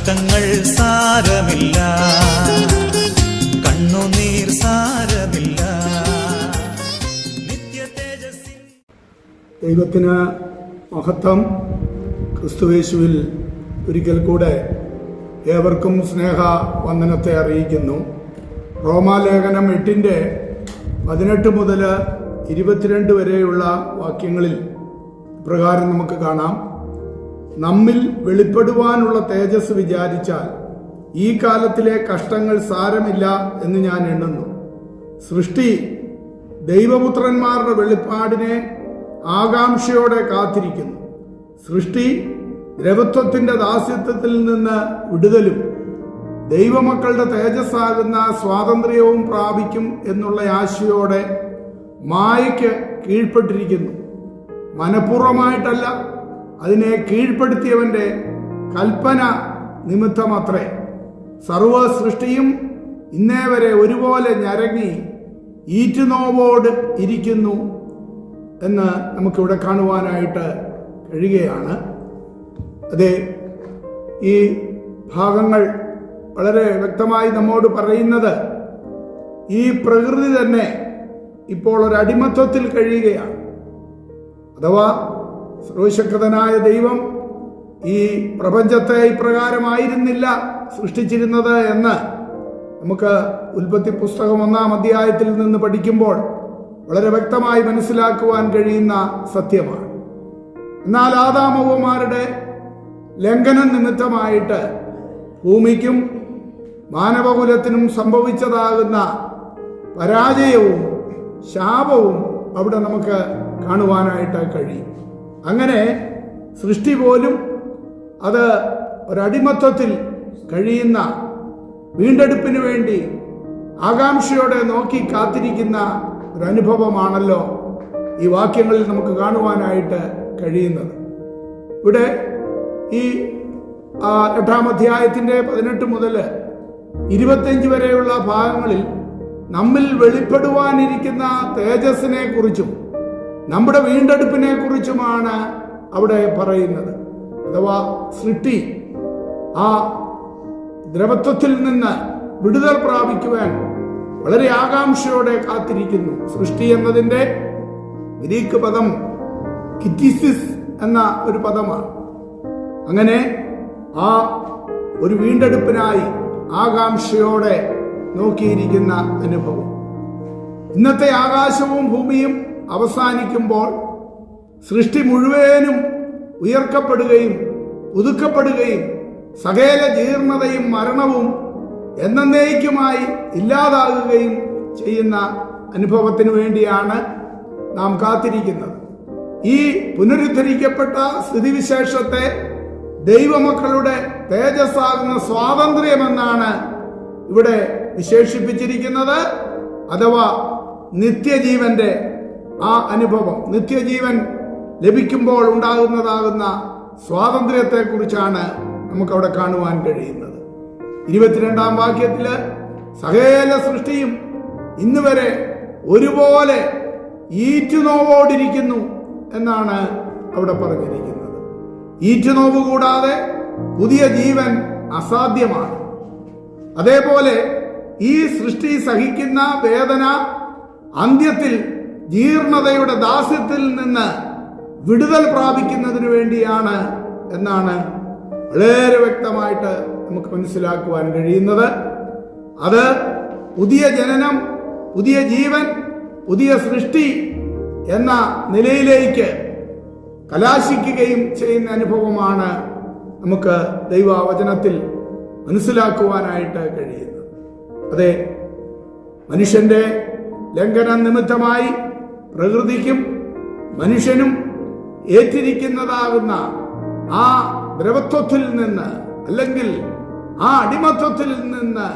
കഷ്ടങ്ങൾ സാരമില്ല, കണ്ണുനീർ സാരമില്ല. നിത്യ തേജസ്സിൻ ദൈവത്തിന് മഹത്വം. ക്രിസ്തുയേശുവിൽ ഒരിക്കൽ കൂടെ ഏവർക്കും സ്നേഹ വന്ദനത്തെ അറിയിക്കുന്നു. റോമാലേഖനം 8:18 മുതൽ 22 വരെയുള്ള വാക്യങ്ങളിൽ പ്രകാരം നമുക്ക് കാണാം: നമ്മിൽ വെളിപ്പെടുവാനുള്ള തേജസ് വിചാരിച്ചാൽ ഈ കാലത്തിലെ കഷ്ടങ്ങൾ സാരമില്ല എന്ന് ഞാൻ എണ്ണുന്നു. സൃഷ്ടി ദൈവപുത്രന്മാരുടെ വെളിപ്പാടിനെ ആകാംക്ഷയോടെ കാത്തിരിക്കുന്നു. സൃഷ്ടി ദ്രവത്വത്തിന്റെ ദാസ്യത്വത്തിൽ നിന്ന് വിടുതലും ദൈവമക്കളുടെ തേജസ്സാകുന്ന സ്വാതന്ത്ര്യവും പ്രാപിക്കും എന്നുള്ള ആശയോടെ മായയ്ക്ക് കീഴ്പ്പെട്ടിരിക്കുന്നു. മനഃപൂർവമായിട്ടല്ല, അതിനെ കീഴ്പ്പെടുത്തിയവന്റെ കൽപ്പന നിമിത്തമത്രേ. സർവ സൃഷ്ടിയും ഇന്നേ വരെ ഒരുപോലെ ഞരങ്ങി ഈറ്റുനോവോട് ഇരിക്കുന്നു എന്ന് നമുക്കിവിടെ കാണുവാനായിട്ട് കഴിയുകയാണ്. അതെ, ഈ ഭാഗങ്ങൾ വളരെ വ്യക്തമായി നമ്മോട് പറയുന്നത് ഈ പ്രകൃതി തന്നെ ഇപ്പോൾ ഒരു അടിമത്വത്തിൽ കഴിയുകയാണ്. അഥവാ സർവശക്തനായ ദൈവം ഈ പ്രപഞ്ചത്തെ ഇപ്രകാരമായിരുന്നില്ല സൃഷ്ടിച്ചിരുന്നത് എന്ന് നമുക്ക് ഉൽപ്പത്തി പുസ്തകം 1-ാം അധ്യായത്തിൽ നിന്ന് പഠിക്കുമ്പോൾ വളരെ വ്യക്തമായി മനസ്സിലാക്കുവാൻ കഴിയുന്ന സത്യമാണ്. എന്നാൽ ആദാമവ്വമാരുടെ ലംഘനം നിമിത്തമായിട്ട് ഭൂമിക്കും മാനവകുലത്തിനും സംഭവിച്ചതാകുന്ന പരാജയവും ശാപവും അവിടെ നമുക്ക് കാണുവാനായിട്ട് കഴിയും. അങ്ങനെ സൃഷ്ടി പോലും അത് ഒരടിമത്വത്തിൽ കഴിയുന്ന, വീണ്ടെടുപ്പിന് വേണ്ടി ആകാംക്ഷയോടെ നോക്കി കാത്തിരിക്കുന്ന ഒരനുഭവമാണല്ലോ ഈ വാക്യങ്ങളിൽ നമുക്ക് കാണുവാനായിട്ട് കഴിയുന്നത്. ഇവിടെ ഈ 8-ാം അധ്യായത്തിന്റെ 18 മുതൽ 25 വരെയുള്ള ഭാഗങ്ങളിൽ നമ്മിൽ വെളിപ്പെടുവാനിരിക്കുന്ന തേജസ്സിനെ കുറിച്ചും നമ്മുടെ വീണ്ടെടുപ്പിനെ കുറിച്ചുമാണ് അവിടെ പറയുന്നത്. അഥവാ സൃഷ്ടി ആ ദ്രവത്വത്തിൽ നിന്ന് വിടുതൽ പ്രാപിക്കുവാൻ വളരെ ആകാംക്ഷയോടെ കാത്തിരിക്കുന്നു. സൃഷ്ടി എന്നതിൻ്റെ ഗ്രീക്ക് പദം കിറ്റിസിസ് എന്ന ഒരു പദമാണ്. അങ്ങനെ ആ ഒരു വീണ്ടെടുപ്പിനായി ആകാംക്ഷയോടെ നോക്കിയിരിക്കുന്ന അനുഭവം. ഇന്നത്തെ ആകാശവും ഭൂമിയും അവസാനിക്കുമ്പോൾ സൃഷ്ടി മുഴുവനും ഉയർക്കപ്പെടുകയും പുതുക്കപ്പെടുകയും സകല ജീർണതയും മരണവും എന്നേക്കുമായി ഇല്ലാതാകുകയും ചെയ്യുന്ന അനുഭവത്തിനു വേണ്ടിയാണ് നാം കാത്തിരിക്കുന്നത്. ഈ പുനരുദ്ധരിക്കപ്പെട്ട സ്ഥിതിവിശേഷത്തെ ദൈവമക്കളുടെ തേജസ്സാകുന്ന സ്വാതന്ത്ര്യമെന്നാണ് ഇവിടെ വിശേഷിപ്പിച്ചിരിക്കുന്നത്. അഥവാ നിത്യജീവന്റെ ആ അനുഭവം, നിത്യജീവൻ ലഭിക്കുമ്പോൾ ഉണ്ടാകുന്നതാകുന്ന സ്വാതന്ത്ര്യത്തെക്കുറിച്ചാണ് നമുക്കവിടെ കാണുവാൻ കഴിയുന്നത്. 22-ാം വാക്യത്തില് സകല സൃഷ്ടിയും ഇന്നുവരെ ഒരുപോലെ ഈറ്റുനോവോടിരിക്കുന്നു എന്നാണ് അവിടെ പറഞ്ഞിരിക്കുന്നത്. ഈറ്റുനോവ് കൂടാതെ പുതിയ ജീവൻ അസാധ്യമാണ്. അതേപോലെ ഈ സൃഷ്ടി സഹിക്കുന്ന വേദന അന്ത്യത്തിൽ ജീർണതയുടെ ദാസ്യത്തിൽ നിന്ന് വിടുതൽ പ്രാപിക്കുന്നതിന് വേണ്ടിയാണ് എന്നാണ് വളരെ വ്യക്തമായിട്ട് നമുക്ക് മനസ്സിലാക്കുവാൻ കഴിയുന്നത്. അത് പുതിയ ജനനം, പുതിയ ജീവൻ, പുതിയ സൃഷ്ടി എന്ന നിലയിലേക്ക് കലാശിക്കുകയും ചെയ്യുന്ന അനുഭവമാണ് നമുക്ക് ദൈവവചനത്തിൽ മനസ്സിലാക്കുവാനായിട്ട് കഴിയുന്നത്. അതെ, മനുഷ്യന്റെ ലംഘന നിമിത്തമായി പ്രകൃതിക്കും മനുഷ്യനും ഏറ്റിരിക്കുന്നതാകുന്ന ആ ദ്രവത്വത്തിൽ നിന്ന്, അല്ലെങ്കിൽ ആ അടിമത്വത്തിൽ നിന്ന്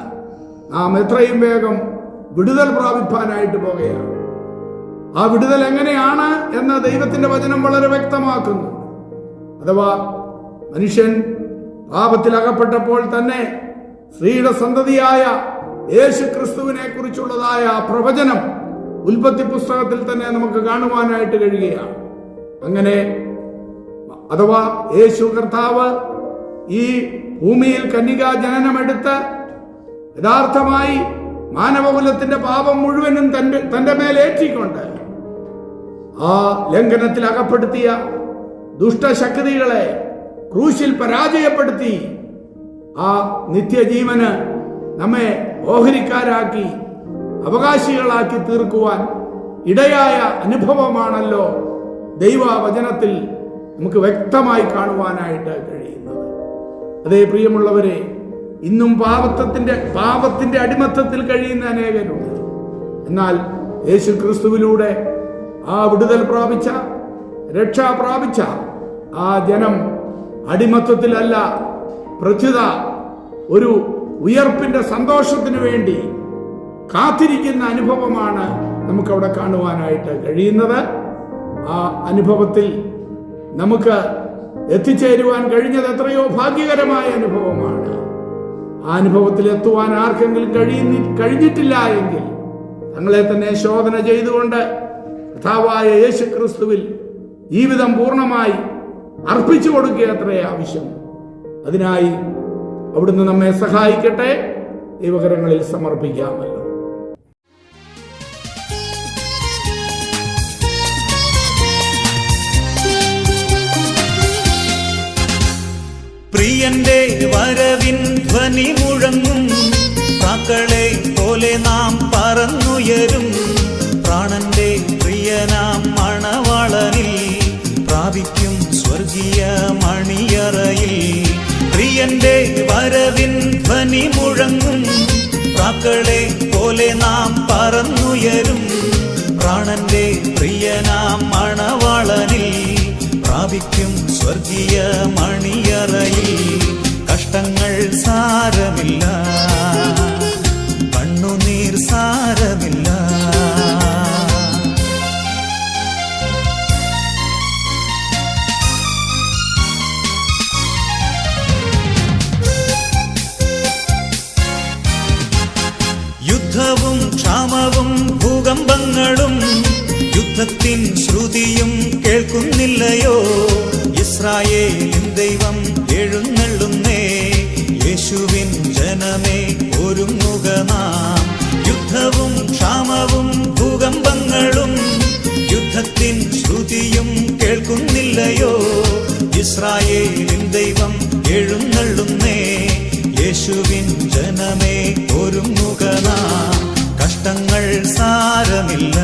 നാം എത്രയും വേഗം വിടുതൽ പ്രാപിപ്പാനായിട്ട് പോകുകയാണ്. ആ വിടുതൽ എങ്ങനെയാണ് എന്ന് ദൈവത്തിന്റെ വചനം വളരെ വ്യക്തമാക്കുന്നു. അഥവാ മനുഷ്യൻ പാപത്തിൽ അകപ്പെട്ടപ്പോൾ തന്നെ സ്ത്രീയുടെ സന്തതിയായ യേശു ക്രിസ്തുവിനെ കുറിച്ചുള്ളതായ പ്രവചനം ഉൽപ്പത്തി പുസ്തകത്തിൽ തന്നെ നമുക്ക് കാണുവാനായിട്ട് കഴിയുകയാണ്. അങ്ങനെ അഥവാ യേശു കർത്താവ് ഈ ഭൂമിയിൽ കന്യകാ ജനനമെടുത്ത് യഥാർത്ഥമായി മാനവകുലത്തിന്റെ പാപം മുഴുവനും തന്റെ മേലേറ്റിക്കൊണ്ട് ആ ലംഘനത്തിൽ അകപ്പെടുത്തിയ ദുഷ്ടശക്തികളെ ക്രൂശിൽ പരാജയപ്പെടുത്തി ആ നിത്യജീവന് നമ്മെ ഓഹരിക്കാരാക്കി അവകാശികളാക്കി തീർക്കുവാൻ ഇടയായ അനുഭവമാണല്ലോ ദൈവവചനത്തിൽ നമുക്ക് വ്യക്തമായി കാണുവാനായിട്ട് കഴിയുന്നത്. അതേ പ്രിയമുള്ളവരെ, ഇന്നും പാപത്തിന്റെ അടിമത്തത്തിൽ കഴിയുന്ന അനേകരുണ്ട്. എന്നാൽ യേശു ക്രിസ്തുവിലൂടെ ആ വിടുതൽ പ്രാപിച്ച, രക്ഷ പ്രാപിച്ച ആ ജനം അടിമത്തത്തിലല്ല, പ്രത്യുത ഒരു ഉയർപ്പിന്റെ സന്തോഷത്തിന് വേണ്ടി കാത്തിരിക്കുന്ന അനുഭവമാണ് നമുക്കവിടെ കാണുവാനായിട്ട് കഴിയുന്നത്. ആ അനുഭവത്തിൽ നമുക്ക് എത്തിച്ചേരുവാൻ കഴിഞ്ഞത് എത്രയോ ഭാഗ്യകരമായ അനുഭവമാണ്. ആ അനുഭവത്തിൽ എത്തുവാൻ ആർക്കെങ്കിലും കഴിഞ്ഞിട്ടില്ല എങ്കിൽ തങ്ങളെ തന്നെ ശോധന ചെയ്തുകൊണ്ട് കർത്താവായ യേശു ക്രിസ്തുവിൽ ജീവിതം പൂർണ്ണമായി അർപ്പിച്ചു കൊടുക്കുക അത്രേ ആവശ്യം. അതിനായി അവിടുന്ന് നമ്മെ സഹായിക്കട്ടെ. ദൈവകരങ്ങളിൽ സമർപ്പിക്കാമല്ലോ. പ്രിയന്റെ വരവിൻ ധ്വനി മുഴങ്ങും, പ്രാക്കളെ പോലെ നാം പറന്നുയരും. പ്രാണന്റെ പ്രിയനാം മണവാളനിൽ പ്രാപിക്കും സ്വർഗീയ മണിയറയിൽ. പ്രിയന്റെ വരവിൻ ധ്വനി മുഴങ്ങും, പ്രാക്കളെ പോലെ നാം പറന്നുയരും. പ്രാണന്റെ പ്രിയനാം മണവാളനിൽ പ്രാപിക്കും സ്വർഗീയ മണിയറയിൽ. കഷ്ടങ്ങൾ സാരമില്ല, കണ്ണുനീർ സാരമില്ല. യുദ്ധവും ക്ഷാമവും ഭൂകമ്പങ്ങളും യുദ്ധത്തിൻ ശ്രുതിയും കേൾക്കുന്നില്ലയോ? ഇസ്രായേലിൻ ദൈവം എഴുന്നള്ളുന്നേ, യേശുവിൻ ജനമേ ഒരുങ്ങുക നാം. യുദ്ധവും ക്ഷാമവും ഭൂകമ്പങ്ങളും യുദ്ധത്തിൻ ശ്രുതിയും കേൾക്കുന്നില്ലയോ? ഇസ്രായേലിൻ ദൈവം എഴുന്നള്ളുന്നേ, യേശുവിൻ ജനമേ ഒരുങ്ങുക നാം. കഷ്ടങ്ങൾ സാരമില്ല,